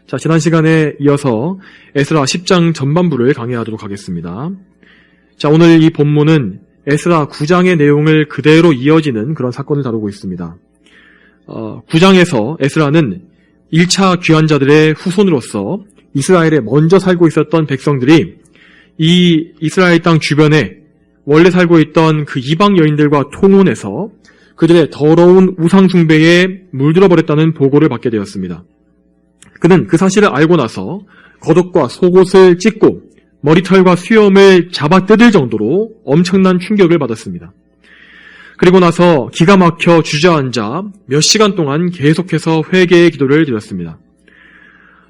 자, 지난 시간에 이어서 에스라 10장 전반부를 강의하도록 하겠습니다. 자, 오늘 이 본문은 에스라 9장의 내용을 그대로 이어지는 그런 사건을 다루고 있습니다. 9장에서 에스라는 1차 귀환자들의 후손으로서 이스라엘에 먼저 살고 있었던 백성들이 이 이스라엘 땅 주변에 원래 살고 있던 그 이방 여인들과 통혼해서 그들의 더러운 우상 숭배에 물들어 버렸다는 보고를 받게 되었습니다. 그는 그 사실을 알고 나서 겉옷과 속옷을 찢고 머리털과 수염을 잡아 뜯을 정도로 엄청난 충격을 받았습니다. 그리고 나서 기가 막혀 주저앉아 몇 시간 동안 계속해서 회개의 기도를 드렸습니다.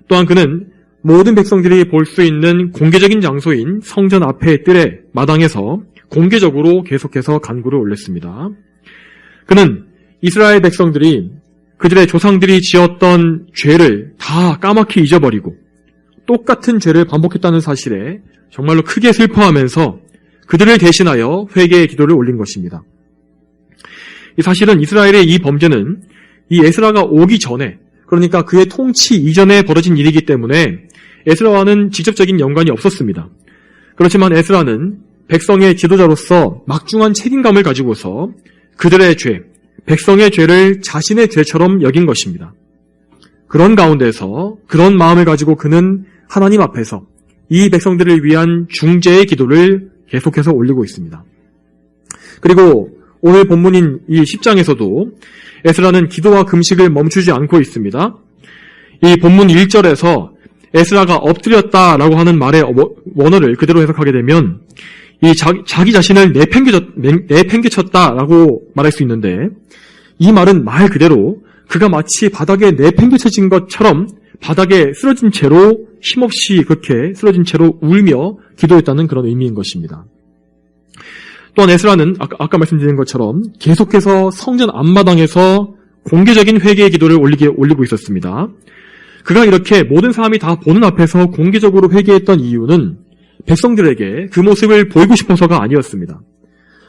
또한 그는 모든 백성들이 볼 수 있는 공개적인 장소인 성전 앞의 뜰의 마당에서 공개적으로 계속해서 간구를 올렸습니다. 그는 이스라엘 백성들이 그들의 조상들이 지었던 죄를 다 까맣게 잊어버리고 똑같은 죄를 반복했다는 사실에 정말로 크게 슬퍼하면서 그들을 대신하여 회개의 기도를 올린 것입니다. 사실은 이스라엘의 이 범죄는 이 에스라가 오기 전에, 그러니까 그의 통치 이전에 벌어진 일이기 때문에 에스라와는 직접적인 연관이 없었습니다. 그렇지만 에스라는 백성의 지도자로서 막중한 책임감을 가지고서 그들의 죄, 백성의 죄를 자신의 죄처럼 여긴 것입니다. 그런 가운데서 그런 마음을 가지고 그는 하나님 앞에서 이 백성들을 위한 중재의 기도를 계속해서 올리고 있습니다. 그리고 오늘 본문인 이 10장에서도 에스라는 기도와 금식을 멈추지 않고 있습니다. 이 본문 1절에서 에스라가 엎드렸다라고 하는 말의 원어를 그대로 해석하게 되면 이 자기 자신을 내팽개쳤다라고 말할 수 있는데, 이 말은 말 그대로 그가 마치 바닥에 내팽개쳐진 것처럼 바닥에 쓰러진 채로 힘없이 그렇게 쓰러진 채로 울며 기도했다는 그런 의미인 것입니다. 또한 에스라는 아까 말씀드린 것처럼 계속해서 성전 앞마당에서 공개적인 회개의 기도를 올리고 있었습니다. 그가 이렇게 모든 사람이 다 보는 앞에서 공개적으로 회개했던 이유는 백성들에게 그 모습을 보이고 싶어서가 아니었습니다.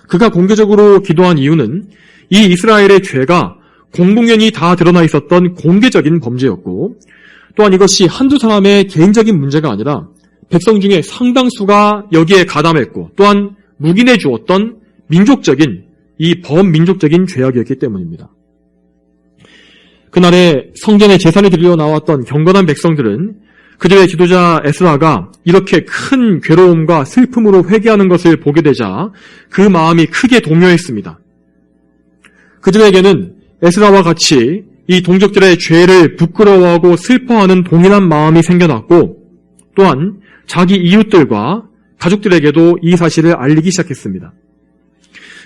그가 공개적으로 기도한 이유는 이 이스라엘의 죄가 공공연히 다 드러나 있었던 공개적인 범죄였고, 또한 이것이 한두 사람의 개인적인 문제가 아니라 백성 중에 상당수가 여기에 가담했고 또한 묵인해 주었던 민족적인, 이 범민족적인 죄악이었기 때문입니다. 그날에 성전에 제사를 드리러 나왔던 경건한 백성들은 그들의 지도자 에스라가 이렇게 큰 괴로움과 슬픔으로 회개하는 것을 보게 되자 그 마음이 크게 동요했습니다. 그들에게는 에스라와 같이 이 동족들의 죄를 부끄러워하고 슬퍼하는 동일한 마음이 생겨났고, 또한 자기 이웃들과 가족들에게도 이 사실을 알리기 시작했습니다.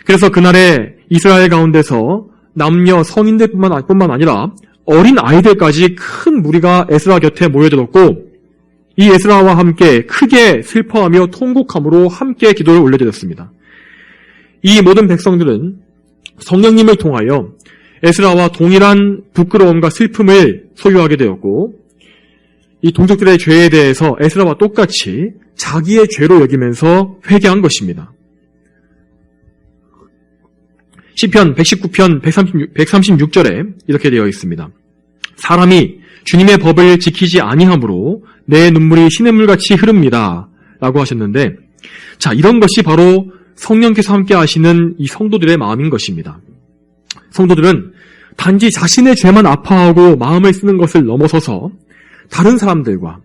그래서 그날에 이스라엘 가운데서 남녀 성인들뿐만 아니라 어린 아이들까지 큰 무리가 에스라 곁에 모여들었고, 이 에스라와 함께 크게 슬퍼하며 통곡함으로 함께 기도를 올려드렸습니다. 이 모든 백성들은 성령님을 통하여 에스라와 동일한 부끄러움과 슬픔을 소유하게 되었고, 이 동족들의 죄에 대해서 에스라와 똑같이 자기의 죄로 여기면서 회개한 것입니다. 시편 119편 136절에 이렇게 되어 있습니다. 사람이 주님의 법을 지키지 아니하므로 내 눈물이 시냇물같이 흐릅니다 라고 하셨는데, 자, 이런 것이 바로 성령께서 함께 하시는 이 성도들의 마음인 것입니다. 성도들은 단지 자신의 죄만 아파하고 마음을 쓰는 것을 넘어서서 다른 사람들과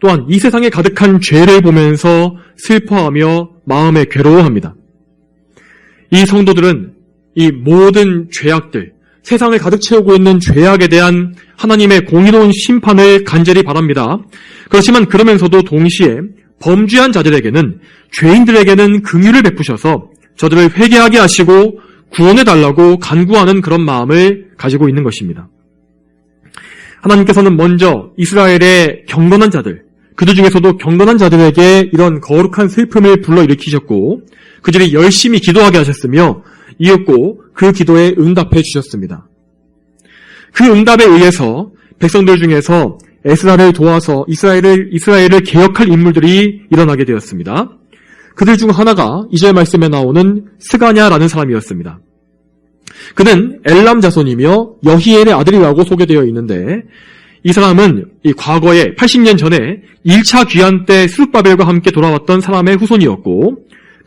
또한 이 세상에 가득한 죄를 보면서 슬퍼하며 마음에 괴로워합니다. 이 성도들은 이 모든 죄악들, 세상을 가득 채우고 있는 죄악에 대한 하나님의 공의로운 심판을 간절히 바랍니다. 그렇지만 그러면서도 동시에 범죄한 자들에게는, 죄인들에게는 긍휼을 베푸셔서 저들을 회개하게 하시고 구원해달라고 간구하는 그런 마음을 가지고 있는 것입니다. 하나님께서는 먼저 이스라엘의 경건한 자들, 그들 중에서도 경건한 자들에게 이런 거룩한 슬픔을 불러일으키셨고 그들이 열심히 기도하게 하셨으며 이었고 그 기도에 응답해 주셨습니다. 그 응답에 의해서 백성들 중에서 에스라를 도와서 이스라엘을 개혁할 인물들이 일어나게 되었습니다. 그들 중 하나가 2절 말씀에 나오는 스가냐라는 사람이었습니다. 그는 엘람 자손이며 여히엘의 아들이라고 소개되어 있는데 이 사람은 이 과거에 80년 전에 1차 귀환 때 스룹바벨과 함께 돌아왔던 사람의 후손이었고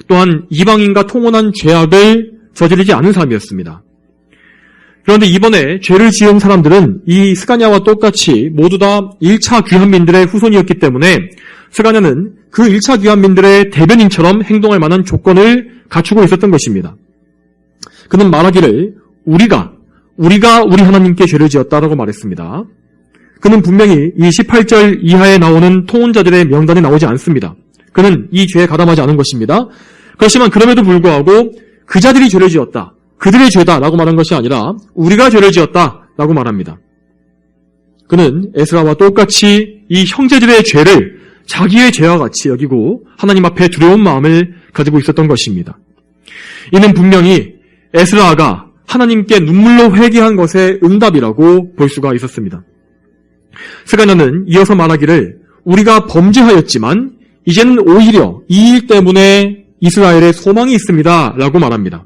또한 이방인과 통혼한 죄악을 저지르지 않은 사람이었습니다. 그런데 이번에 죄를 지은 사람들은 이 스가냐와 똑같이 모두 다 1차 귀환민들의 후손이었기 때문에 스가냐는 그 1차 귀환민들의 대변인처럼 행동할 만한 조건을 갖추고 있었던 것입니다. 그는 말하기를 우리가 우리 하나님께 죄를 지었다라고 말했습니다. 그는 분명히 이 18절 이하에 나오는 통혼자들의 명단에 나오지 않습니다. 그는 이 죄에 가담하지 않은 것입니다. 그렇지만 그럼에도 불구하고 그 자들이 죄를 지었다. 그들의 죄다라고 말한 것이 아니라 우리가 죄를 지었다라고 말합니다. 그는 에스라와 똑같이 이 형제들의 죄를 자기의 죄와 같이 여기고 하나님 앞에 두려운 마음을 가지고 있었던 것입니다. 이는 분명히 에스라가 하나님께 눈물로 회개한 것의 응답이라고 볼 수가 있었습니다. 스가냐는 이어서 말하기를 우리가 범죄하였지만 이제는 오히려 이 일 때문에 이스라엘에 소망이 있습니다 라고 말합니다.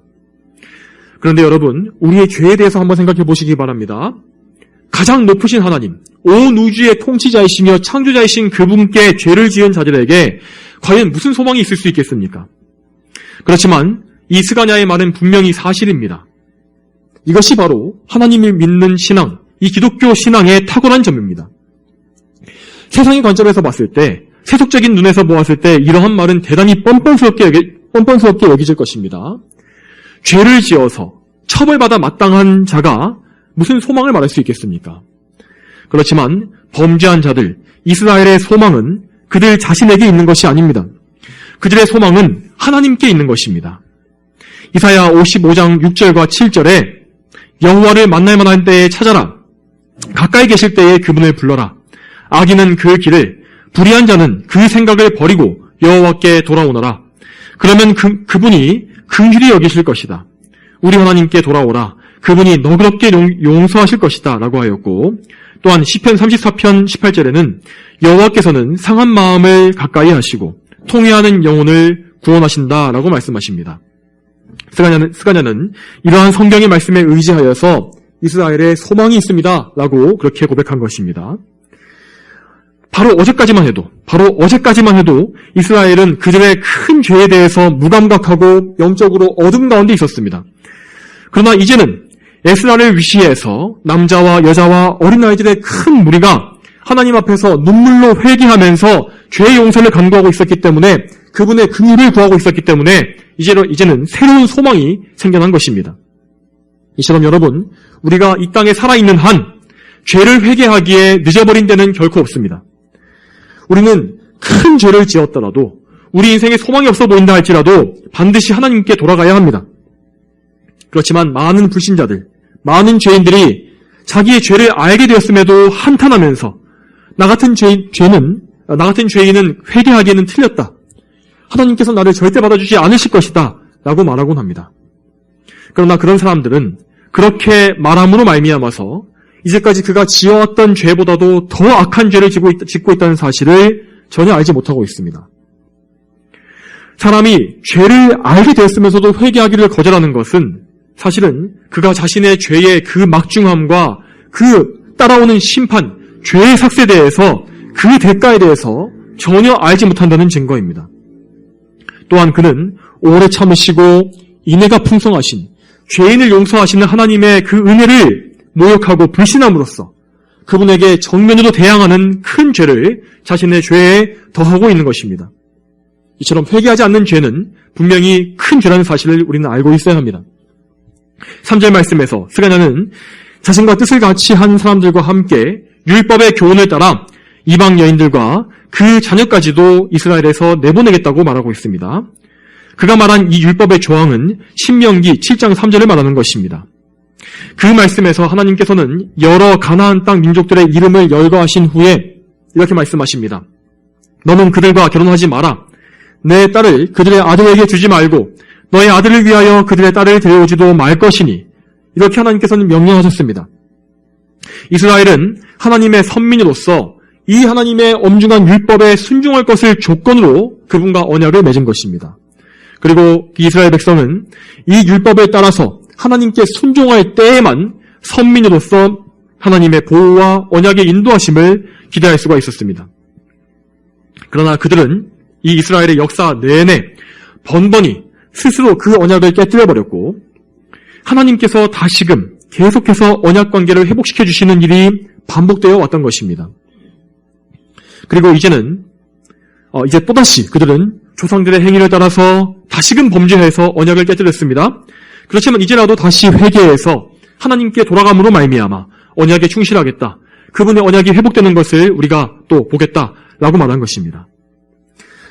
그런데 여러분, 우리의 죄에 대해서 한번 생각해 보시기 바랍니다. 가장 높으신 하나님, 온 우주의 통치자이시며 창조자이신 그분께 죄를 지은 자들에게 과연 무슨 소망이 있을 수 있겠습니까? 그렇지만 이 스가냐의 말은 분명히 사실입니다. 이것이 바로 하나님을 믿는 신앙, 이 기독교 신앙의 탁월한 점입니다. 세상의 관점에서 봤을 때, 세속적인 눈에서 보았을 때 이러한 말은 대단히 뻔뻔스럽게 여겨질 것입니다. 죄를 지어서 처벌받아 마땅한 자가 무슨 소망을 말할 수 있겠습니까? 그렇지만 범죄한 자들, 이스라엘의 소망은 그들 자신에게 있는 것이 아닙니다. 그들의 소망은 하나님께 있는 것입니다. 이사야 55장 6절과 7절에 여호와를 만날 만한 때에 찾아라. 가까이 계실 때에 그분을 불러라. 악인은 그 길을, 불의한 자는 그 생각을 버리고 여호와께 돌아오너라. 그러면 그분이 긍휼히 여기실 것이다. 우리 하나님께 돌아오라. 그분이 너그럽게 용서하실 것이다 라고 하였고, 또한 시편 34편 18절에는 여호와께서는 상한 마음을 가까이 하시고 통회하는 영혼을 구원하신다 라고 말씀하십니다. 스가냐는 이러한 성경의 말씀에 의지하여서 이스라엘에 소망이 있습니다 라고 그렇게 고백한 것입니다. 바로 어제까지만 해도 이스라엘은 그들의 큰 죄에 대해서 무감각하고 영적으로 어둠 가운데 있었습니다. 그러나 이제는 에스라를 위시해서 남자와 여자와 어린아이들의 큰 무리가 하나님 앞에서 눈물로 회개하면서 죄의 용서를 간구하고 있었기 때문에 그분의 긍휼을 구하고 있었기 때문에 이제는 새로운 소망이 생겨난 것입니다. 이처럼 여러분, 우리가 이 땅에 살아있는 한 죄를 회개하기에 늦어버린 데는 결코 없습니다. 우리는 큰 죄를 지었더라도 우리 인생에 소망이 없어 보인다 할지라도 반드시 하나님께 돌아가야 합니다. 그렇지만 많은 불신자들, 많은 죄인들이 자기의 죄를 알게 되었음에도 한탄하면서 나 같은 죄인은 회개하기에는 틀렸다. 하나님께서 나를 절대 받아주지 않으실 것이다 라고 말하곤 합니다. 그러나 그런 사람들은 그렇게 말함으로 말미암아서 이제까지 그가 지어왔던 죄보다도 더 악한 죄를 짓고 있다는 사실을 전혀 알지 못하고 있습니다. 사람이 죄를 알게 되었으면서도 회개하기를 거절하는 것은 사실은 그가 자신의 죄의 그 막중함과 그 따라오는 심판, 죄의 삭스에 대해서 그 대가에 대해서 전혀 알지 못한다는 증거입니다. 또한 그는 오래 참으시고 인애가 풍성하신 죄인을 용서하시는 하나님의 그 은혜를 모욕하고 불신함으로써 그분에게 정면으로 대항하는 큰 죄를 자신의 죄에 더하고 있는 것입니다. 이처럼 회개하지 않는 죄는 분명히 큰 죄라는 사실을 우리는 알고 있어야 합니다. 3절 말씀에서 스가냐는 자신과 뜻을 같이 한 사람들과 함께 율법의 교훈을 따라 이방 여인들과 그 자녀까지도 이스라엘에서 내보내겠다고 말하고 있습니다. 그가 말한 이 율법의 조항은 신명기 7장 3절을 말하는 것입니다. 그 말씀에서 하나님께서는 여러 가나안 땅 민족들의 이름을 열거하신 후에 이렇게 말씀하십니다. 너는 그들과 결혼하지 마라. 내 딸을 그들의 아들에게 주지 말고 너의 아들을 위하여 그들의 딸을 데려오지도 말 것이니 이렇게 하나님께서는 명령하셨습니다. 이스라엘은 하나님의 선민으로서 이 하나님의 엄중한 율법에 순종할 것을 조건으로 그분과 언약을 맺은 것입니다. 그리고 이스라엘 백성은 이 율법을 따라서 하나님께 순종할 때에만 선민으로서 하나님의 보호와 언약의 인도하심을 기대할 수가 있었습니다. 그러나 그들은 이 이스라엘의 역사 내내 번번이 스스로 그 언약을 깨뜨려버렸고 하나님께서 다시금 계속해서 언약 관계를 회복시켜 주시는 일이 반복되어 왔던 것입니다. 그리고 이제는 이제 또다시 그들은 조상들의 행위를 따라서 다시금 범죄해서 언약을 깨뜨렸습니다. 그렇지만 이제라도 다시 회개해서 하나님께 돌아감으로 말미암아 언약에 충실하겠다. 그분의 언약이 회복되는 것을 우리가 또 보겠다라고 말한 것입니다.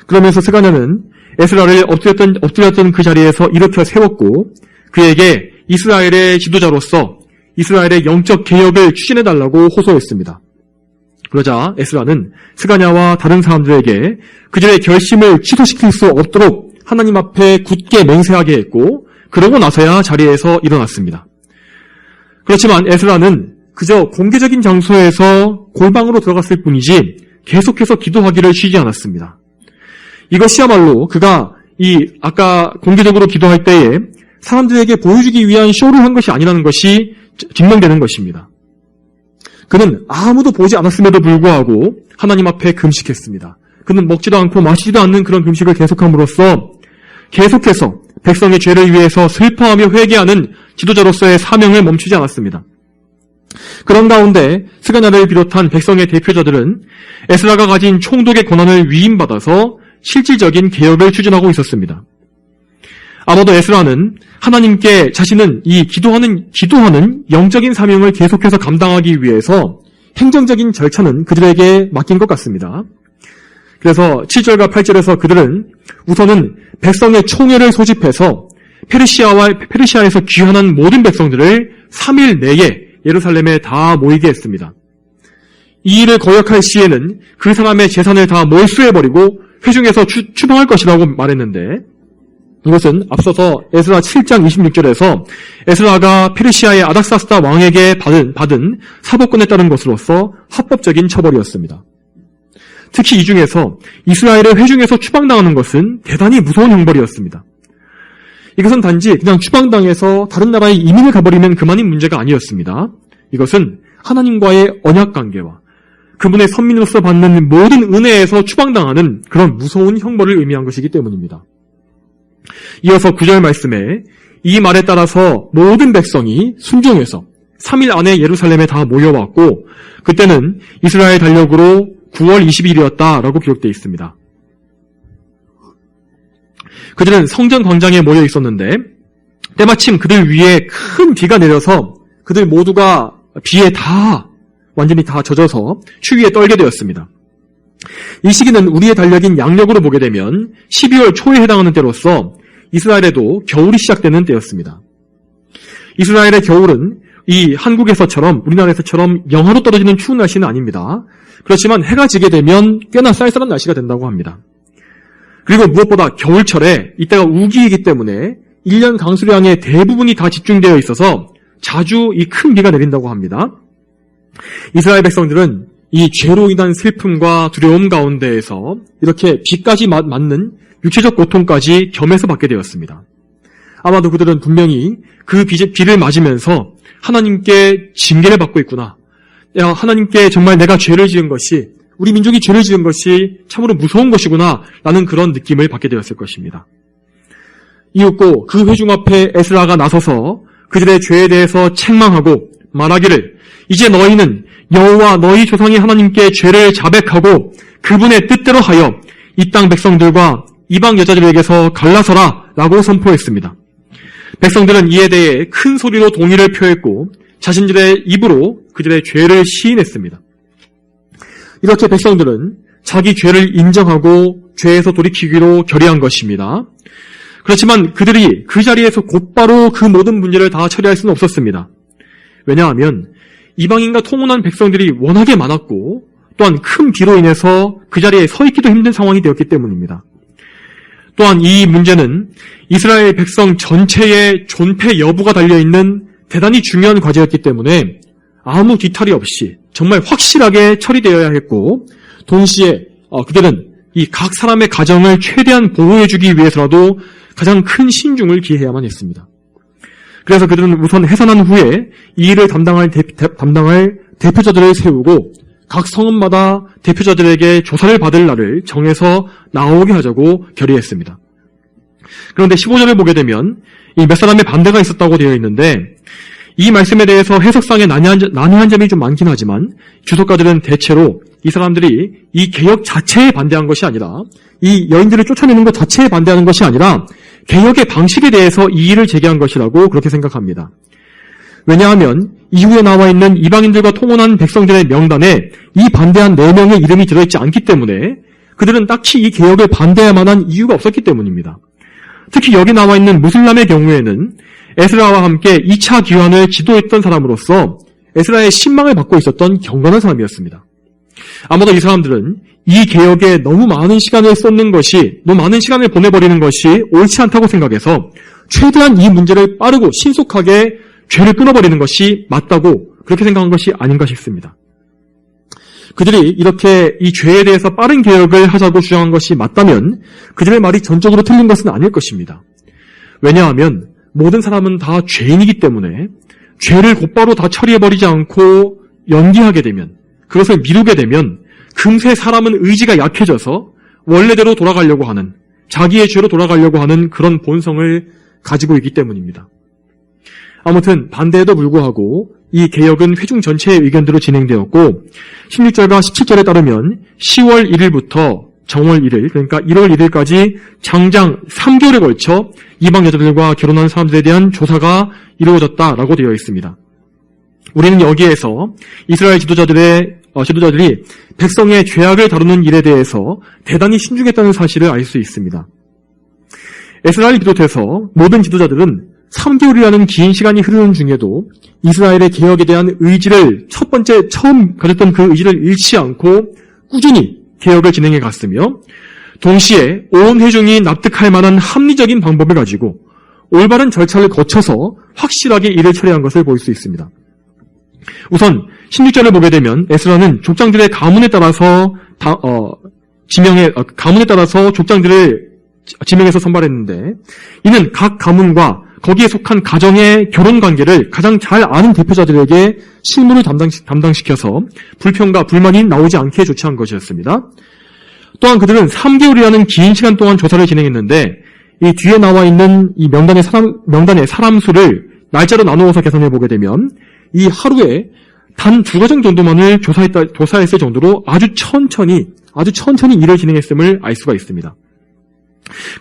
그러면서 스가랴는 에스라를 엎드렸던 그 자리에서 일으켜 세웠고 그에게 이스라엘의 지도자로서 이스라엘의 영적 개혁을 추진해달라고 호소했습니다. 그러자 에스라는 스가랴와 다른 사람들에게 그들의 결심을 취소시킬 수 없도록 하나님 앞에 굳게 맹세하게 했고 그러고 나서야 자리에서 일어났습니다. 그렇지만 에스라는 그저 공개적인 장소에서 골방으로 들어갔을 뿐이지 계속해서 기도하기를 쉬지 않았습니다. 이것이야말로 그가 아까 공개적으로 기도할 때에 사람들에게 보여주기 위한 쇼를 한 것이 아니라는 것이 증명되는 것입니다. 그는 아무도 보지 않았음에도 불구하고 하나님 앞에 금식했습니다. 그는 먹지도 않고 마시지도 않는 그런 금식을 계속함으로써 계속해서 백성의 죄를 위해서 슬퍼하며 회개하는 지도자로서의 사명을 멈추지 않았습니다. 그런 가운데 스가랴를 비롯한 백성의 대표자들은 에스라가 가진 총독의 권한을 위임받아서 실질적인 개혁을 추진하고 있었습니다. 아마도 에스라는 하나님께 자신은 이 기도하는 영적인 사명을 계속해서 감당하기 위해서 행정적인 절차는 그들에게 맡긴 것 같습니다. 그래서 7절과 8절에서 그들은 우선은 백성의 총회를 소집해서 페르시아에서 귀환한 모든 백성들을 3일 내에 예루살렘에 다 모이게 했습니다. 이 일을 거역할 시에는 그 사람의 재산을 다 몰수해버리고 회중에서 추방할 것이라고 말했는데 이것은 앞서서 에스라 7장 26절에서 에스라가 페르시아의 아닥사스다 왕에게 받은 사법권에 따른 것으로서 합법적인 처벌이었습니다. 특히 이 중에서 이스라엘의 회중에서 추방당하는 것은 대단히 무서운 형벌이었습니다. 이것은 단지 그냥 추방당해서 다른 나라에 이민을 가버리면 그만인 문제가 아니었습니다. 이것은 하나님과의 언약관계와 그분의 선민으로서 받는 모든 은혜에서 추방당하는 그런 무서운 형벌을 의미한 것이기 때문입니다. 이어서 9절 말씀에 이 말에 따라서 모든 백성이 순종해서 3일 안에 예루살렘에 다 모여왔고 그때는 이스라엘 달력으로 9월 20일이었다라고 기록되어 있습니다. 그들은 성전 광장에 모여 있었는데 때마침 그들 위에 큰 비가 내려서 그들 모두가 비에 완전히 다 젖어서 추위에 떨게 되었습니다. 이 시기는 우리의 달력인 양력으로 보게 되면 12월 초에 해당하는 때로서 이스라엘에도 겨울이 시작되는 때였습니다. 이스라엘의 겨울은 이 한국에서처럼 우리나라에서처럼 영하로 떨어지는 추운 날씨는 아닙니다. 그렇지만 해가 지게 되면 꽤나 쌀쌀한 날씨가 된다고 합니다. 그리고 무엇보다 겨울철에 이때가 우기이기 때문에 1년 강수량의 대부분이 다 집중되어 있어서 자주 이 큰 비가 내린다고 합니다. 이스라엘 백성들은 이 죄로 인한 슬픔과 두려움 가운데에서 이렇게 비까지 맞는 육체적 고통까지 겸해서 받게 되었습니다. 아마도 그들은 분명히 그 비를 맞으면서 하나님께 징계를 받고 있구나. 하나님께 정말 내가 죄를 지은 것이 우리 민족이 죄를 지은 것이 참으로 무서운 것이구나 라는 그런 느낌을 받게 되었을 것입니다. 이윽고 그 회중 앞에 에스라가 나서서 그들의 죄에 대해서 책망하고 말하기를 이제 너희는 여호와 너희 조상의 하나님께 죄를 자백하고 그분의 뜻대로 하여 이 땅 백성들과 이방 여자들에게서 갈라서라 라고 선포했습니다. 백성들은 이에 대해 큰 소리로 동의를 표했고 자신들의 입으로 그들의 죄를 시인했습니다. 이렇게 백성들은 자기 죄를 인정하고 죄에서 돌이키기로 결의한 것입니다. 그렇지만 그들이 그 자리에서 곧바로 그 모든 문제를 다 처리할 수는 없었습니다. 왜냐하면 이방인과 통혼한 백성들이 워낙에 많았고 또한 큰 비로 인해서 그 자리에 서 있기도 힘든 상황이 되었기 때문입니다. 또한 이 문제는 이스라엘 백성 전체의 존폐 여부가 달려있는 대단히 중요한 과제였기 때문에 아무 뒤탈이 없이 정말 확실하게 처리되어야 했고 동시에 그들은 이 각 사람의 가정을 최대한 보호해주기 위해서라도 가장 큰 신중을 기해야만 했습니다. 그래서 그들은 우선 해산한 후에 이 일을 담당할 대표자들을 세우고 각 성읍마다 대표자들에게 조사를 받을 날을 정해서 나오게 하자고 결의했습니다. 그런데 15절을 보게 되면 이 몇 사람의 반대가 있었다고 되어 있는데 이 말씀에 대해서 해석상에 난해한 점이 좀 많긴 하지만 주석가들은 대체로 이 사람들이 이 개혁 자체에 반대한 것이 아니라 이 여인들을 쫓아내는 것 자체에 반대하는 것이 아니라 개혁의 방식에 대해서 이의를 제기한 것이라고 그렇게 생각합니다. 왜냐하면 이후에 나와 있는 이방인들과 통혼한 백성들의 명단에 이 반대한 4명의 이름이 들어있지 않기 때문에 그들은 딱히 이 개혁을 반대할 만한 이유가 없었기 때문입니다. 특히 여기 나와 있는 무슬람의 경우에는 에스라와 함께 2차 귀환을 지도했던 사람으로서 에스라의 신망을 받고 있었던 경건한 사람이었습니다. 아마도 이 사람들은 이 개혁에 너무 많은 시간을 보내버리는 것이 옳지 않다고 생각해서 최대한 이 문제를 빠르고 신속하게 죄를 끊어버리는 것이 맞다고 그렇게 생각한 것이 아닌가 싶습니다. 그들이 이렇게 이 죄에 대해서 빠른 개혁을 하자고 주장한 것이 맞다면 그들의 말이 전적으로 틀린 것은 아닐 것입니다. 왜냐하면 모든 사람은 다 죄인이기 때문에 죄를 곧바로 다 처리해버리지 않고 연기하게 되면, 그것을 미루게 되면 금세 사람은 의지가 약해져서 원래대로 돌아가려고 하는, 자기의 죄로 돌아가려고 하는 그런 본성을 가지고 있기 때문입니다. 아무튼 반대에도 불구하고 이 개혁은 회중 전체의 의견대로 진행되었고 16절과 17절에 따르면 10월 1일부터 정월 1일, 그러니까 1월 1일까지 장장 3개월에 걸쳐 이방 여자들과 결혼한 사람들에 대한 조사가 이루어졌다라고 되어 있습니다. 우리는 여기에서 이스라엘 지도자들이 백성의 죄악을 다루는 일에 대해서 대단히 신중했다는 사실을 알 수 있습니다. 에스라를 비롯해서 모든 지도자들은 3개월이라는 긴 시간이 흐르는 중에도 이스라엘의 개혁에 대한 의지를 처음 가졌던 그 의지를 잃지 않고 꾸준히 개혁을 진행해 갔으며 동시에 온 회중이 납득할 만한 합리적인 방법을 가지고 올바른 절차를 거쳐서 확실하게 일을 처리한 것을 볼 수 있습니다. 우선 16절을 보게 되면 에스라는 족장들의 가문에 따라서 족장들을 지명해서 선발했는데 이는 각 가문과 거기에 속한 가정의 결혼 관계를 가장 잘 아는 대표자들에게 실무를 담당시켜서 불평과 불만이 나오지 않게 조치한 것이었습니다. 또한 그들은 3개월이라는 긴 시간 동안 조사를 진행했는데 이 뒤에 나와 있는 이 명단의 사람 수를 날짜로 나누어서 계산해 보게 되면 이 하루에 단 2가정 정도만을 조사했을 정도로 아주 천천히 일을 진행했음을 알 수가 있습니다.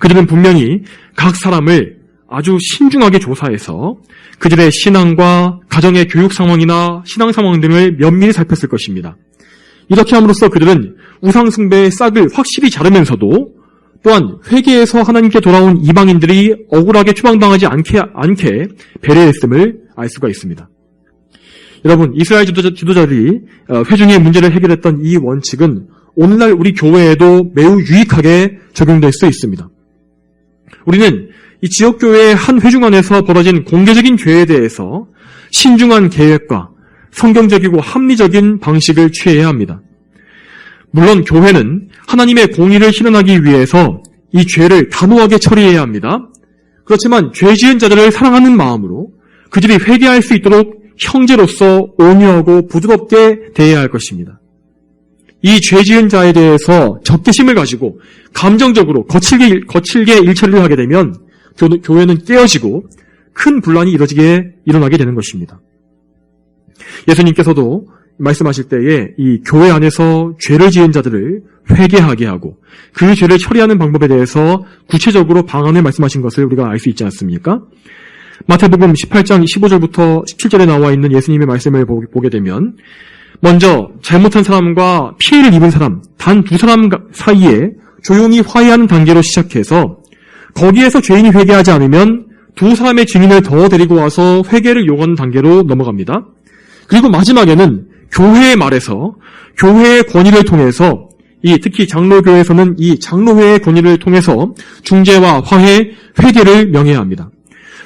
그들은 분명히 각 사람을 아주 신중하게 조사해서 그들의 신앙과 가정의 교육 상황이나 신앙 상황 등을 면밀히 살폈을 것입니다. 이렇게 함으로써 그들은 우상 숭배의 싹을 확실히 자르면서도 또한 회개에서 하나님께 돌아온 이방인들이 억울하게 추방당하지 않게 배려했음을 알 수가 있습니다. 여러분, 이스라엘 지도자들이 회중의 문제를 해결했던 이 원칙은 오늘날 우리 교회에도 매우 유익하게 적용될 수 있습니다. 우리는 이 지역교회의 한 회중 안에서 벌어진 공개적인 죄에 대해서 신중한 계획과 성경적이고 합리적인 방식을 취해야 합니다. 물론 교회는 하나님의 공의를 실현하기 위해서 이 죄를 단호하게 처리해야 합니다. 그렇지만 죄 지은 자들을 사랑하는 마음으로 그들이 회개할 수 있도록 형제로서 온유하고 부드럽게 대해야 할 것입니다. 이 죄 지은 자에 대해서 적개심을 가지고 감정적으로 거칠게 일처리를 하게 되면 교회는 깨어지고 큰 분란이 일어나게 되는 것입니다. 예수님께서도 말씀하실 때에 이 교회 안에서 죄를 지은 자들을 회개하게 하고 그 죄를 처리하는 방법에 대해서 구체적으로 방안을 말씀하신 것을 우리가 알 수 있지 않습니까? 마태복음 18장 15절부터 17절에 나와 있는 예수님의 말씀을 보게 되면 먼저 잘못한 사람과 피해를 입은 사람, 단 2사람 사이에 조용히 화해하는 단계로 시작해서 거기에서 죄인이 회개하지 않으면 2사람의 증인을 더 데리고 와서 회개를 요구하는 단계로 넘어갑니다. 그리고 마지막에는 교회의 말에서 교회의 권위를 통해서 특히 장로교회에서는 이 장로회의 권위를 통해서 중재와 화해, 회개를 명해야 합니다.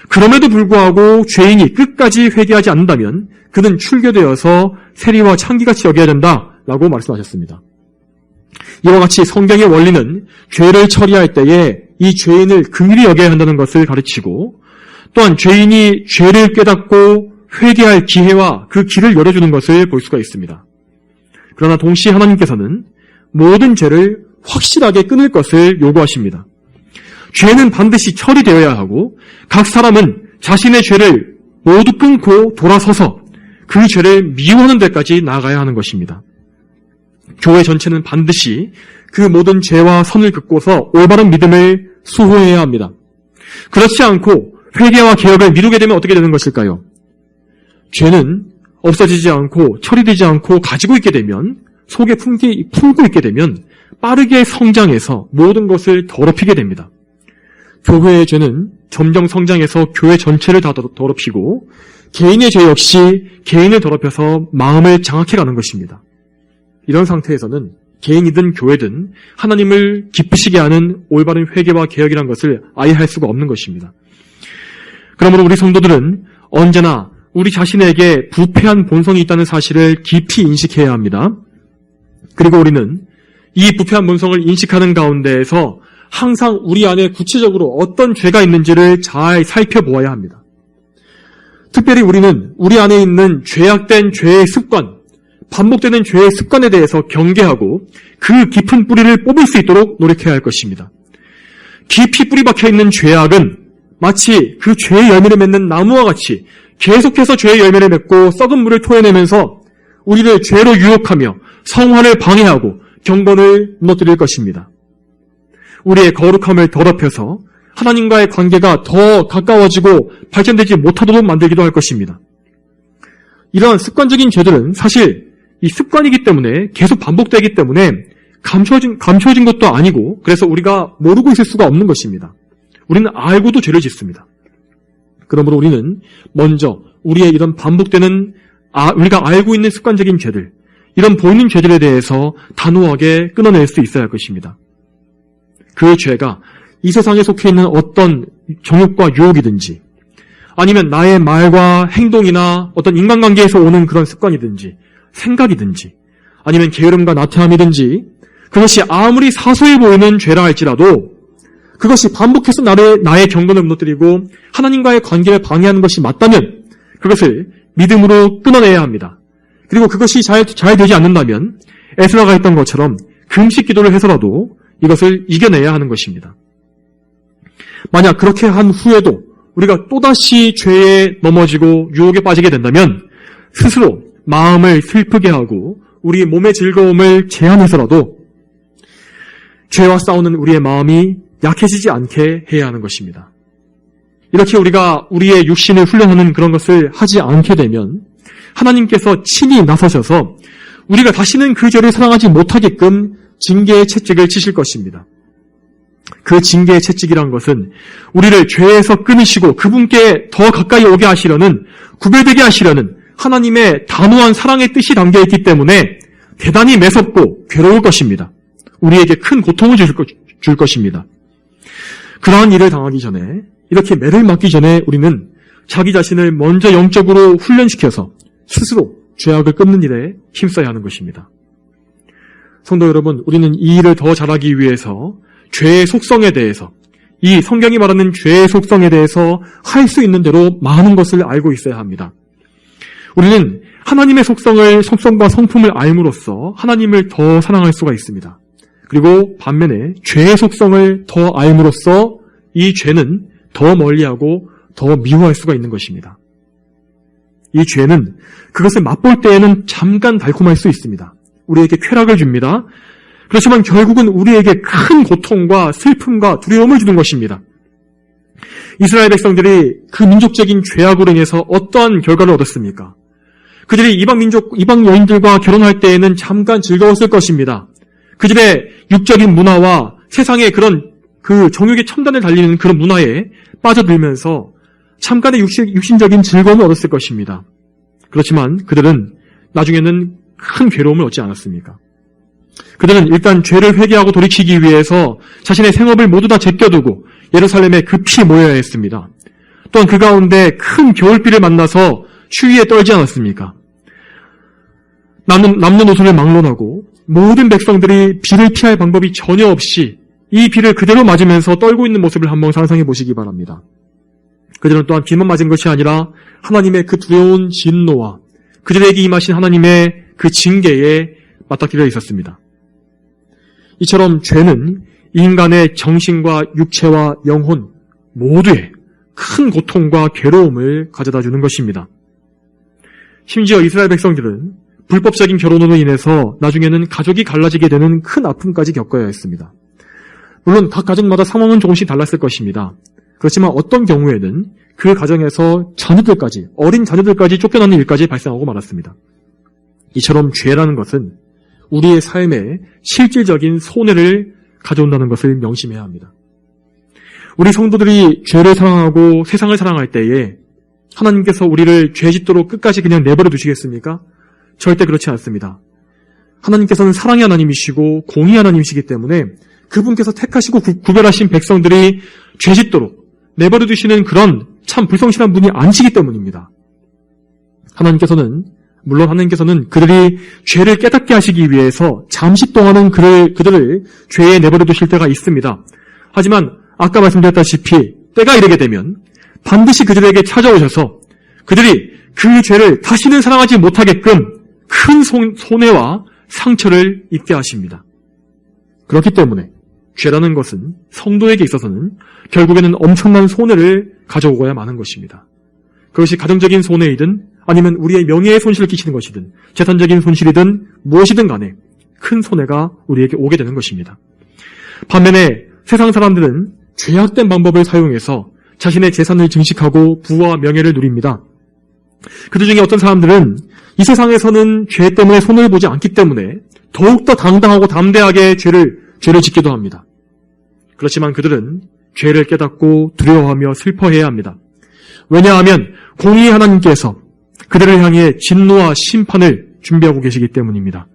그럼에도 불구하고 죄인이 끝까지 회개하지 않는다면 그는 출교되어서 세리와 창기같이 여겨야 된다라고 말씀하셨습니다. 이와 같이 성경의 원리는 죄를 처리할 때에 이 죄인을 긍휼히 여겨야 한다는 것을 가르치고 또한 죄인이 죄를 깨닫고 회개할 기회와 그 길을 열어주는 것을 볼 수가 있습니다. 그러나 동시에 하나님께서는 모든 죄를 확실하게 끊을 것을 요구하십니다. 죄는 반드시 처리되어야 하고 각 사람은 자신의 죄를 모두 끊고 돌아서서 그 죄를 미워하는 데까지 나아가야 하는 것입니다. 교회 전체는 반드시 그 모든 죄와 선을 긋고서 올바른 믿음을 수호해야 합니다. 그렇지 않고 회개와 개혁을 미루게 되면 어떻게 되는 것일까요? 죄는 없어지지 않고 처리되지 않고 가지고 있게 되면, 속에 품고 있게 되면 빠르게 성장해서 모든 것을 더럽히게 됩니다. 교회의 죄는 점점 성장해서 교회 전체를 다 더럽히고 개인의 죄 역시 개인을 더럽혀서 마음을 장악해가는 것입니다. 이런 상태에서는 개인이든 교회든 하나님을 기쁘시게 하는 올바른 회개와 개혁이란 것을 아예 할 수가 없는 것입니다. 그러므로 우리 성도들은 언제나 우리 자신에게 부패한 본성이 있다는 사실을 깊이 인식해야 합니다. 그리고 우리는 이 부패한 본성을 인식하는 가운데에서 항상 우리 안에 구체적으로 어떤 죄가 있는지를 잘 살펴보아야 합니다. 특별히 우리는 우리 안에 있는 죄악된 죄의 습관, 반복되는 죄의 습관에 대해서 경계하고 그 깊은 뿌리를 뽑을 수 있도록 노력해야 할 것입니다. 깊이 뿌리 박혀 있는 죄악은 마치 그 죄의 열매를 맺는 나무와 같이 계속해서 죄의 열매를 맺고 썩은 물을 토해내면서 우리를 죄로 유혹하며 성화를 방해하고 경건을 무너뜨릴 것입니다. 우리의 거룩함을 더럽혀서 하나님과의 관계가 더 가까워지고 발전되지 못하도록 만들기도 할 것입니다. 이러한 습관적인 죄들은 사실 이 습관이기 때문에 계속 반복되기 때문에 감춰진 것도 아니고 그래서 우리가 모르고 있을 수가 없는 것입니다. 우리는 알고도 죄를 짓습니다. 그러므로 우리는 먼저 우리의 이런 반복되는 우리가 알고 있는 습관적인 죄들, 이런 보이는 죄들에 대해서 단호하게 끊어낼 수 있어야 할 것입니다. 그 죄가 이 세상에 속해 있는 어떤 정욕과 유혹이든지 아니면 나의 말과 행동이나 어떤 인간관계에서 오는 그런 습관이든지 생각이든지 아니면 게으름과 나태함이든지 그것이 아무리 사소해 보이는 죄라 할지라도 그것이 반복해서 나의 경건을 무너뜨리고 하나님과의 관계를 방해하는 것이 맞다면 그것을 믿음으로 끊어내야 합니다. 그리고 그것이 잘 되지 않는다면 에스라가 했던 것처럼 금식 기도를 해서라도 이것을 이겨내야 하는 것입니다. 만약 그렇게 한 후에도 우리가 또다시 죄에 넘어지고 유혹에 빠지게 된다면 스스로 마음을 슬프게 하고 우리 몸의 즐거움을 제한해서라도 죄와 싸우는 우리의 마음이 약해지지 않게 해야 하는 것입니다. 이렇게 우리가 우리의 육신을 훈련하는 그런 것을 하지 않게 되면 하나님께서 친히 나서셔서 우리가 다시는 그 죄를 사랑하지 못하게끔 징계의 채찍을 치실 것입니다. 그 징계의 채찍이란 것은 우리를 죄에서 끊으시고 그분께 더 가까이 오게 하시려는, 구별되게 하시려는 하나님의 단호한 사랑의 뜻이 담겨있기 때문에 대단히 매섭고 괴로울 것입니다. 우리에게 큰 고통을 줄 것입니다. 그러한 일을 당하기 전에, 이렇게 매를 맞기 전에 우리는 자기 자신을 먼저 영적으로 훈련시켜서 스스로 죄악을 끊는 일에 힘써야 하는 것입니다. 성도 여러분, 우리는 이 일을 더 잘하기 위해서 죄의 속성에 대해서, 이 성경이 말하는 죄의 속성에 대해서 할 수 있는 대로 많은 것을 알고 있어야 합니다. 우리는 하나님의 속성과 성품을 알므로써 하나님을 더 사랑할 수가 있습니다. 그리고 반면에 죄의 속성을 더 알므로써 이 죄는 더 멀리하고 더 미워할 수가 있는 것입니다. 이 죄는 그것을 맛볼 때에는 잠깐 달콤할 수 있습니다. 우리에게 쾌락을 줍니다. 그렇지만 결국은 우리에게 큰 고통과 슬픔과 두려움을 주는 것입니다. 이스라엘 백성들이 그 민족적인 죄악으로 인해서 어떠한 결과를 얻었습니까? 그들이 이방 여인들과 결혼할 때에는 잠깐 즐거웠을 것입니다. 그들의 육적인 문화와 세상의 그런 그 정욕의 첨단을 달리는 그런 문화에 빠져들면서 잠깐의 육신적인 즐거움을 얻었을 것입니다. 그렇지만 그들은 나중에는 큰 괴로움을 얻지 않았습니까? 그들은 일단 죄를 회개하고 돌이키기 위해서 자신의 생업을 모두 다 제껴두고 예루살렘에 급히 모여야 했습니다. 또한 그 가운데 큰 겨울비를 만나서 추위에 떨지 않았습니까? 남는 옷을 막론하고 모든 백성들이 비를 피할 방법이 전혀 없이 이 비를 그대로 맞으면서 떨고 있는 모습을 한번 상상해 보시기 바랍니다. 그들은 또한 비만 맞은 것이 아니라 하나님의 그 두려운 진노와 그들에게 임하신 하나님의 그 징계에 맞닥뜨려 있었습니다. 이처럼 죄는 인간의 정신과 육체와 영혼 모두에 큰 고통과 괴로움을 가져다 주는 것입니다. 심지어 이스라엘 백성들은 불법적인 결혼으로 인해서 나중에는 가족이 갈라지게 되는 큰 아픔까지 겪어야 했습니다. 물론 각 가정마다 상황은 조금씩 달랐을 것입니다. 그렇지만 어떤 경우에는 그 가정에서 자녀들까지, 어린 자녀들까지 쫓겨나는 일까지 발생하고 말았습니다. 이처럼 죄라는 것은 우리의 삶에 실질적인 손해를 가져온다는 것을 명심해야 합니다. 우리 성도들이 죄를 사랑하고 세상을 사랑할 때에 하나님께서 우리를 죄 짓도록 끝까지 그냥 내버려 두시겠습니까? 절대 그렇지 않습니다. 하나님께서는 사랑의 하나님이시고 공의의 하나님이시기 때문에 그분께서 택하시고 구별하신 백성들이 죄 짓도록 내버려 두시는 그런 참 불성실한 분이 아니시기 때문입니다. 물론 하나님께서는 그들이 죄를 깨닫게 하시기 위해서 잠시 동안은 그들을 죄에 내버려 두실 때가 있습니다. 하지만 아까 말씀드렸다시피 때가 이르게 되면 반드시 그들에게 찾아오셔서 그들이 그 죄를 다시는 사랑하지 못하게끔 큰 손해와 상처를 입게 하십니다. 그렇기 때문에 죄라는 것은 성도에게 있어서는 결국에는 엄청난 손해를 가져오고야 마는 것입니다. 그것이 가정적인 손해이든 아니면 우리의 명예에 손실을 끼치는 것이든 재산적인 손실이든 무엇이든 간에 큰 손해가 우리에게 오게 되는 것입니다. 반면에 세상 사람들은 죄악된 방법을 사용해서 자신의 재산을 증식하고 부와 명예를 누립니다. 그들 중에 어떤 사람들은 이 세상에서는 죄 때문에 손해를 보지 않기 때문에 더욱더 당당하고 담대하게 죄를 짓기도 합니다. 그렇지만 그들은 죄를 깨닫고 두려워하며 슬퍼해야 합니다. 왜냐하면 공의의 하나님께서 그들을 향해 진노와 심판을 준비하고 계시기 때문입니다.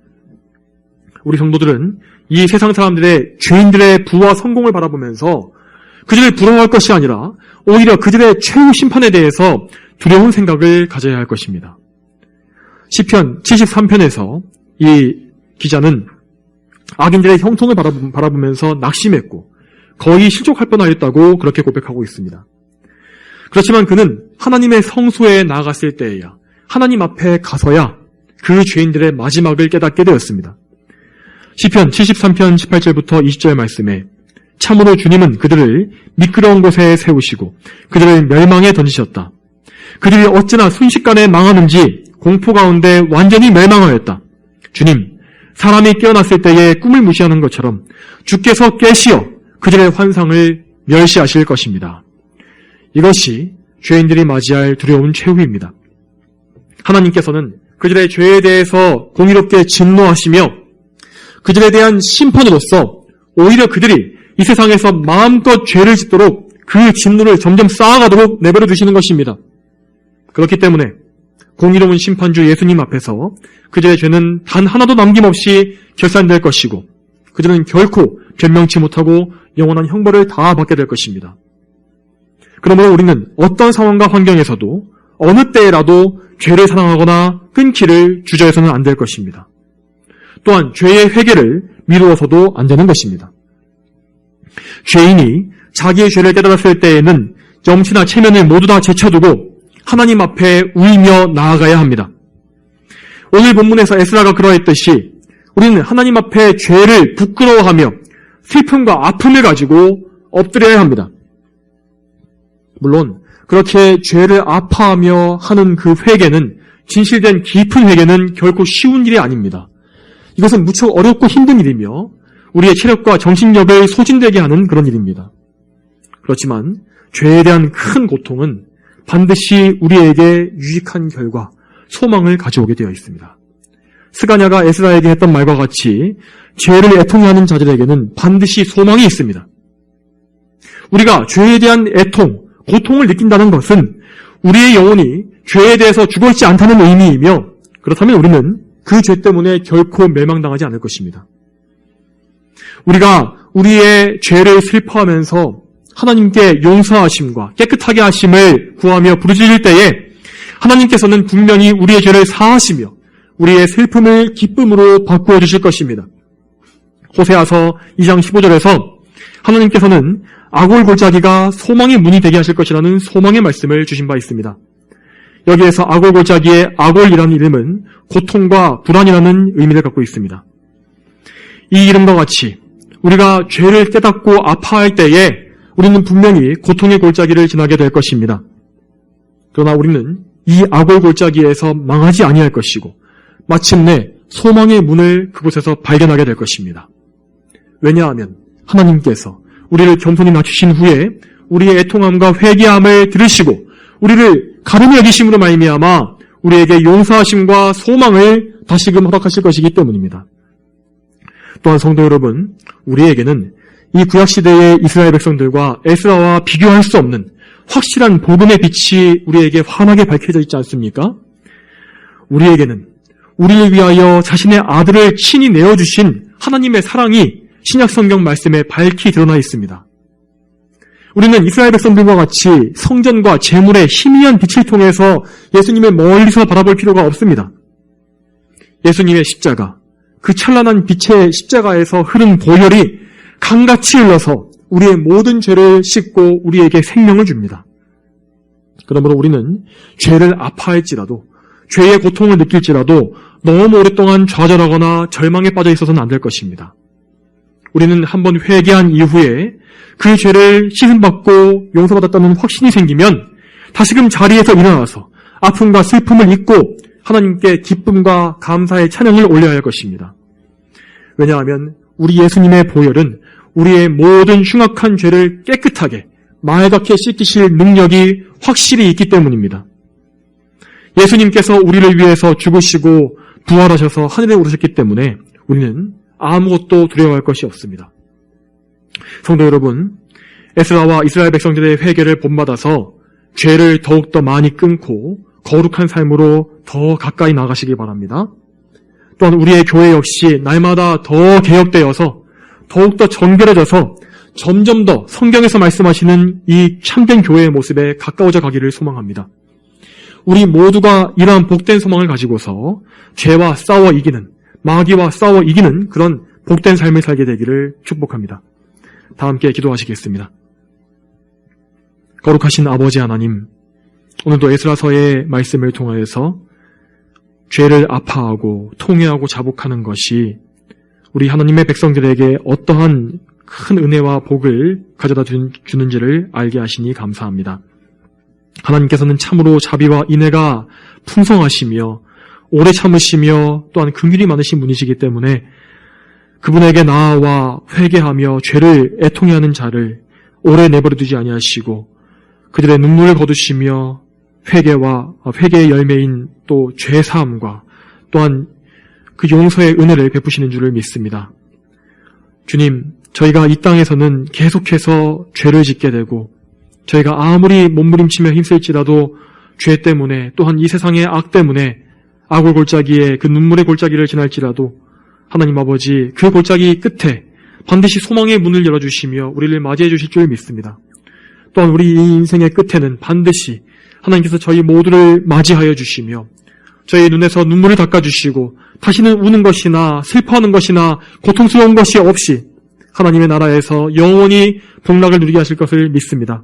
우리 성도들은 이 세상 사람들의 죄인들의 부와 성공을 바라보면서 그들을 부러워할 것이 아니라 오히려 그들의 최후 심판에 대해서 두려운 생각을 가져야 할 것입니다. 시편 73편에서 이 기자는 악인들의 형통을 바라보면서 낙심했고 거의 실족할 뻔하였다고 그렇게 고백하고 있습니다. 그렇지만 그는 하나님의 성소에 나아갔을 때에야 하나님 앞에 가서야 그 죄인들의 마지막을 깨닫게 되었습니다. 시편 73편 18절부터 20절 말씀에 참으로 주님은 그들을 미끄러운 곳에 세우시고 그들을 멸망에 던지셨다. 그들이 어찌나 순식간에 망하는지 공포 가운데 완전히 멸망하였다. 주님, 사람이 깨어났을 때에 꿈을 무시하는 것처럼 주께서 깨시어 그들의 환상을 멸시하실 것입니다. 이것이 죄인들이 맞이할 두려운 최후입니다. 하나님께서는 그들의 죄에 대해서 공의롭게 진노하시며 그들에 대한 심판으로서 오히려 그들이 이 세상에서 마음껏 죄를 짓도록 그 진노를 점점 쌓아가도록 내버려 두시는 것입니다. 그렇기 때문에 공의로운 심판주 예수님 앞에서 그들의 죄는 단 하나도 남김없이 결산될 것이고 그들은 결코 변명치 못하고 영원한 형벌을 다 받게 될 것입니다. 그러므로 우리는 어떤 상황과 환경에서도 어느 때라도 죄를 사랑하거나 끊기를 주저해서는 안 될 것입니다. 또한 죄의 회개를 미루어서도 안 되는 것입니다. 죄인이 자기의 죄를 깨달았을 때에는 염치나 체면을 모두 다 제쳐두고 하나님 앞에 울며 나아가야 합니다. 오늘 본문에서 에스라가 그러했듯이 우리는 하나님 앞에 죄를 부끄러워하며 슬픔과 아픔을 가지고 엎드려야 합니다. 물론 그렇게 죄를 아파하며 하는 그 회개는 진실된 깊은 회개는 결코 쉬운 일이 아닙니다. 이것은 무척 어렵고 힘든 일이며 우리의 체력과 정신력을 소진되게 하는 그런 일입니다. 그렇지만 죄에 대한 큰 고통은 반드시 우리에게 유익한 결과, 소망을 가져오게 되어 있습니다. 스가냐가 에스라에게 했던 말과 같이 죄를 애통해하는 자들에게는 반드시 소망이 있습니다. 우리가 죄에 대한 애통, 고통을 느낀다는 것은 우리의 영혼이 죄에 대해서 죽어있지 않다는 의미이며 그렇다면 우리는 그 죄 때문에 결코 멸망당하지 않을 것입니다. 우리가 우리의 죄를 슬퍼하면서 하나님께 용서하심과 깨끗하게 하심을 구하며 부르짖을 때에 하나님께서는 분명히 우리의 죄를 사하시며 우리의 슬픔을 기쁨으로 바꾸어 주실 것입니다. 호세아서 2장 15절에서 하나님께서는 아골 골짜기가 소망의 문이 되게 하실 것이라는 소망의 말씀을 주신 바 있습니다. 여기에서 아골 골짜기의 아골이라는 이름은 고통과 불안이라는 의미를 갖고 있습니다. 이 이름과 같이 우리가 죄를 깨닫고 아파할 때에 우리는 분명히 고통의 골짜기를 지나게 될 것입니다. 그러나 우리는 이 아골 골짜기에서 망하지 아니할 것이고 마침내 소망의 문을 그곳에서 발견하게 될 것입니다. 왜냐하면 하나님께서 우리를 겸손히 낮추신 후에 우리의 애통함과 회개함을 들으시고 우리를 가름히 여기심으로 말미암아 우리에게 용서하심과 소망을 다시금 허락하실 것이기 때문입니다. 또한 성도 여러분, 우리에게는 이 구약시대의 이스라엘 백성들과 에스라와 비교할 수 없는 확실한 복음의 빛이 우리에게 환하게 밝혀져 있지 않습니까? 우리에게는 우리를 위하여 자신의 아들을 친히 내어주신 하나님의 사랑이 신약성경 말씀에 밝히 드러나 있습니다. 우리는 이스라엘 백성들과 같이 성전과 제물의 희미한 빛을 통해서 예수님을 멀리서 바라볼 필요가 없습니다. 예수님의 십자가, 그 찬란한 빛의 십자가에서 흐른 보혈이 강같이 흘러서 우리의 모든 죄를 씻고 우리에게 생명을 줍니다. 그러므로 우리는 죄를 아파할지라도 죄의 고통을 느낄지라도 너무 오랫동안 좌절하거나 절망에 빠져 있어서는 안 될 것입니다. 우리는 한번 회개한 이후에 그 죄를 씻음받고 용서받았다는 확신이 생기면 다시금 자리에서 일어나서 아픔과 슬픔을 잊고 하나님께 기쁨과 감사의 찬양을 올려야 할 것입니다. 왜냐하면 우리 예수님의 보혈은 우리의 모든 흉악한 죄를 깨끗하게 맑게 씻기실 능력이 확실히 있기 때문입니다. 예수님께서 우리를 위해서 죽으시고 부활하셔서 하늘에 오르셨기 때문에 우리는 아무것도 두려워할 것이 없습니다. 성도 여러분, 에스라와 이스라엘 백성들의 회개를 본받아서 죄를 더욱더 많이 끊고 거룩한 삶으로 더 가까이 나가시기 바랍니다. 또한 우리의 교회 역시 날마다 더 개혁되어서 더욱더 정결해져서 점점 더 성경에서 말씀하시는 이 참된 교회의 모습에 가까워져 가기를 소망합니다. 우리 모두가 이러한 복된 소망을 가지고서 죄와 싸워 이기는, 마귀와 싸워 이기는 그런 복된 삶을 살게 되기를 축복합니다. 다 함께 기도하시겠습니다. 거룩하신 아버지 하나님, 오늘도 에스라서의 말씀을 통하여서 죄를 아파하고 통회하고 자복하는 것이 우리 하나님의 백성들에게 어떠한 큰 은혜와 복을 가져다 주는지를 알게 하시니 감사합니다. 하나님께서는 참으로 자비와 인애가 풍성하시며 오래 참으시며 또한 긍휼이 많으신 분이시기 때문에 그분에게 나아와 회개하며 죄를 애통해하는 자를 오래 내버려두지 아니하시고 그들의 눈물을 거두시며 회개의 열매인 또 죄사함과 또한 그 용서의 은혜를 베푸시는 줄을 믿습니다. 주님, 저희가 이 땅에서는 계속해서 죄를 짓게 되고 저희가 아무리 몸부림치며 힘쓸지라도 죄 때문에 또한 이 세상의 악 때문에 악을 골짜기에 그 눈물의 골짜기를 지날지라도 하나님 아버지 그 골짜기 끝에 반드시 소망의 문을 열어주시며 우리를 맞이해 주실 줄 믿습니다. 또한 우리 이 인생의 끝에는 반드시 하나님께서 저희 모두를 맞이하여 주시며 저희 눈에서 눈물을 닦아주시고 다시는 우는 것이나 슬퍼하는 것이나 고통스러운 것이 없이 하나님의 나라에서 영원히 복락을 누리게 하실 것을 믿습니다.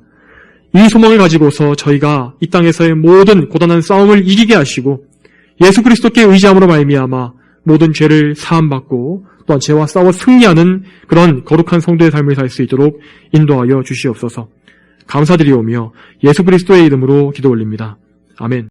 이 소망을 가지고서 저희가 이 땅에서의 모든 고단한 싸움을 이기게 하시고 예수 그리스도께 의지함으로 말미암아 모든 죄를 사함받고 또한 죄와 싸워 승리하는 그런 거룩한 성도의 삶을 살 수 있도록 인도하여 주시옵소서. 감사드리오며 예수 그리스도의 이름으로 기도 올립니다. 아멘.